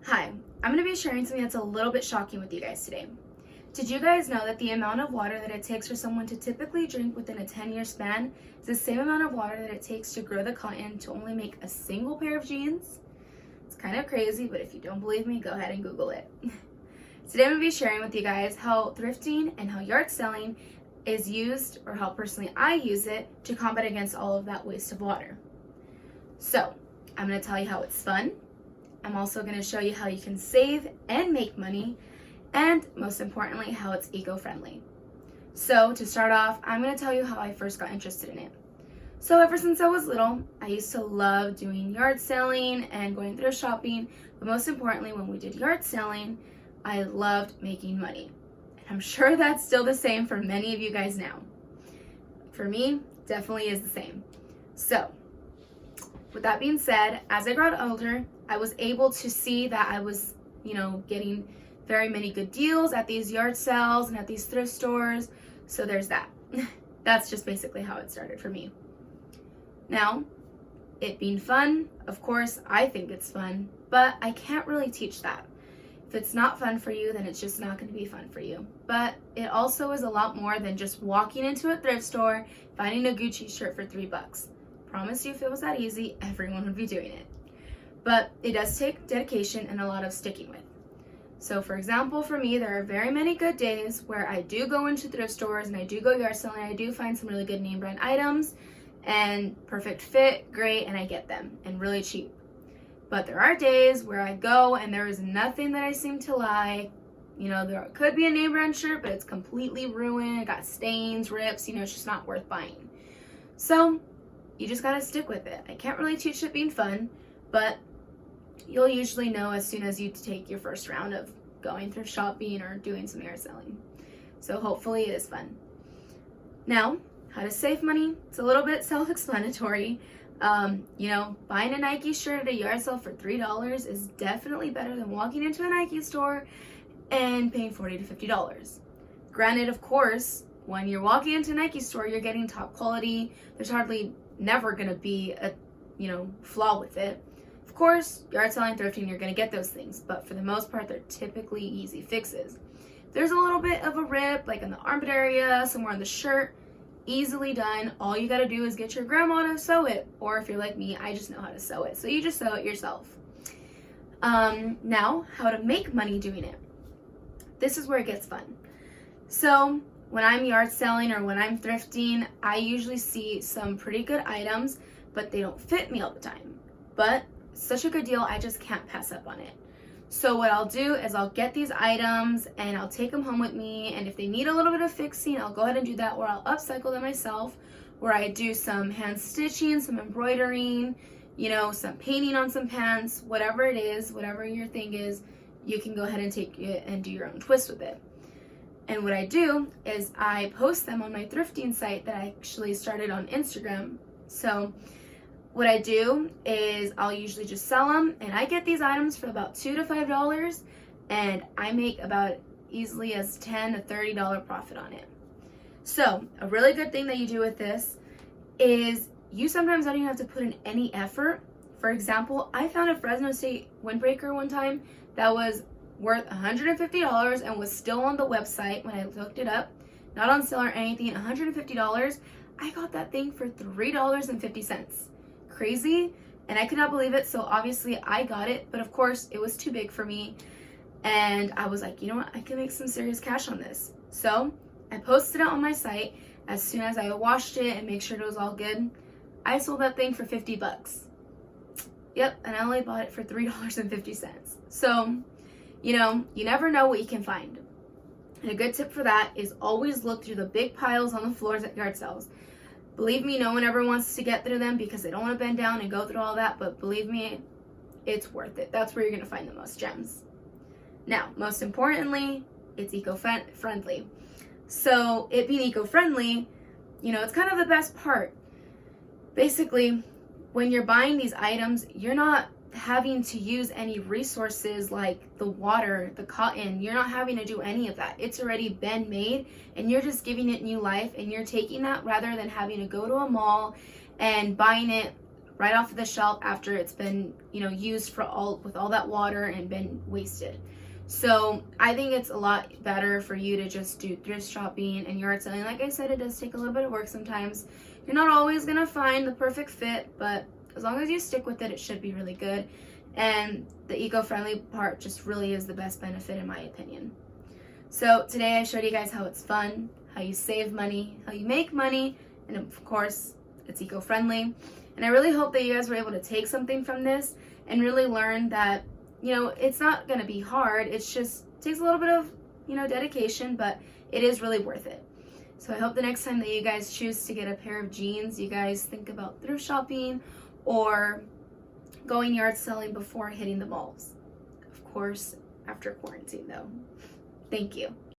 Hi, I'm going to be sharing something that's a little bit shocking with you guys today. Did you guys know that the amount of water that it takes for someone to typically drink within a 10-year span is the same amount of water that it takes to grow the cotton to only make a single pair of jeans? It's kind of crazy, but if you don't believe me, go ahead and Google it. Today I'm going to be sharing with you guys how thrifting and how yard selling is used, or how personally I use it, to combat against all of that waste of water. So, I'm going to tell you how it's fun. I'm also going to show you how you can save and make money, and most importantly, how it's eco-friendly. So to start off, I'm going to tell you how I first got interested in it. So ever since I was little, I used to love doing yard selling and going thrift shopping, but most importantly, when we did yard selling, I loved making money. And I'm sure that's still the same for many of you guys now. For me, definitely is the same. So, with that being said, as I got older, I was able to see that I was, getting very many good deals at these yard sales and at these thrift stores. So there's that. That's just basically how it started for me. Now, it being fun, of course, I think it's fun, but I can't really teach that. If it's not fun for you, then it's just not going to be fun for you. But it also is a lot more than just walking into a thrift store, finding a Gucci shirt for $3. Promise you, if it was that easy, everyone would be doing it. But it does take dedication and a lot of sticking with. So for example, for me, there are very many good days where I do go into thrift stores and I do go yard selling. I do find some really good name brand items and perfect fit, great, and I get them and really cheap. But there are days where I go and there is nothing that I seem to like. There could be a name brand shirt, but it's completely ruined. It got stains, rips, it's just not worth buying. So you just gotta stick with it. I can't really teach it being fun, but you'll usually know as soon as you take your first round of going thrift shopping or doing some yard selling. So hopefully it is fun. Now, how to save money? It's a little bit self-explanatory. Buying a Nike shirt at a yard sale for $3 is definitely better than walking into a Nike store and paying $40 to $50. Granted, of course, when you're walking into a Nike store, you're getting top quality. There's hardly never gonna be a flaw with it. Of course, yard selling, thrifting, you're gonna get those things, but for the most part, they're typically easy fixes. There's a little bit of a rip, like in the armpit area, somewhere on the shirt, easily done. All you gotta do is get your grandma to sew it, or if you're like me, I just know how to sew it, so you just sew it yourself. Now, how to make money doing it. This is where it gets fun. So, when I'm yard selling or when I'm thrifting, I usually see some pretty good items, but they don't fit me all the time. But such a good deal, I just can't pass up on it. So what I'll do is I'll get these items and I'll take them home with me, and if they need a little bit of fixing, I'll go ahead and do that, or I'll upcycle them myself, where I do some hand stitching, some embroidering, some painting on some pants, whatever it is, whatever your thing is, you can go ahead and take it and do your own twist with it. And what I do is I post them on my thrifting site that I actually started on Instagram. So what I do is I'll usually just sell them, and I get these items for about $2 to $5, and I make about easily as $10 to $30 profit on it. So a really good thing that you do with this is you sometimes don't even have to put in any effort. For example, I found a Fresno State windbreaker one time that was worth $150 and was still on the website when I looked it up, not on sale or anything. $150. I got that thing for $3.50. Crazy, and I could not believe it. So obviously I got it, but of course it was too big for me, and I was like, you know what, I can make some serious cash on this. So I posted it on my site. As soon as I washed it and make sure it was all good, I sold that thing for $50. Yep, and I only bought it for $3.50. So you never know what you can find. And a good tip for that is always look through the big piles on the floors at yard sales. Believe me, no one ever wants to get through them because they don't want to bend down and go through all that, but believe me, it's worth it. That's where you're going to find the most gems. Now, most importantly, it's eco-friendly. So it being eco-friendly, it's kind of the best part. Basically, when you're buying these items, you're not having to use any resources like the water, the cotton. You're not having to do any of that. It's already been made, and you're just giving it new life, and you're taking that rather than having to go to a mall and buying it right off of the shelf after it's been, used with all that water and been wasted. So I think it's a lot better for you to just do thrift shopping and yard selling. Like I said, it does take a little bit of work sometimes. You're not always gonna find the perfect fit, but as long as you stick with it, it should be really good. And the eco-friendly part just really is the best benefit in my opinion. So today I showed you guys how it's fun, how you save money, how you make money, and of course it's eco-friendly. And I really hope that you guys were able to take something from this and really learn that, it's not going to be hard. It's just takes a little bit of, dedication, but it is really worth it. So I hope the next time that you guys choose to get a pair of jeans, you guys think about thrift shopping or going yard selling before hitting the malls. Of course, after quarantine though. Thank you.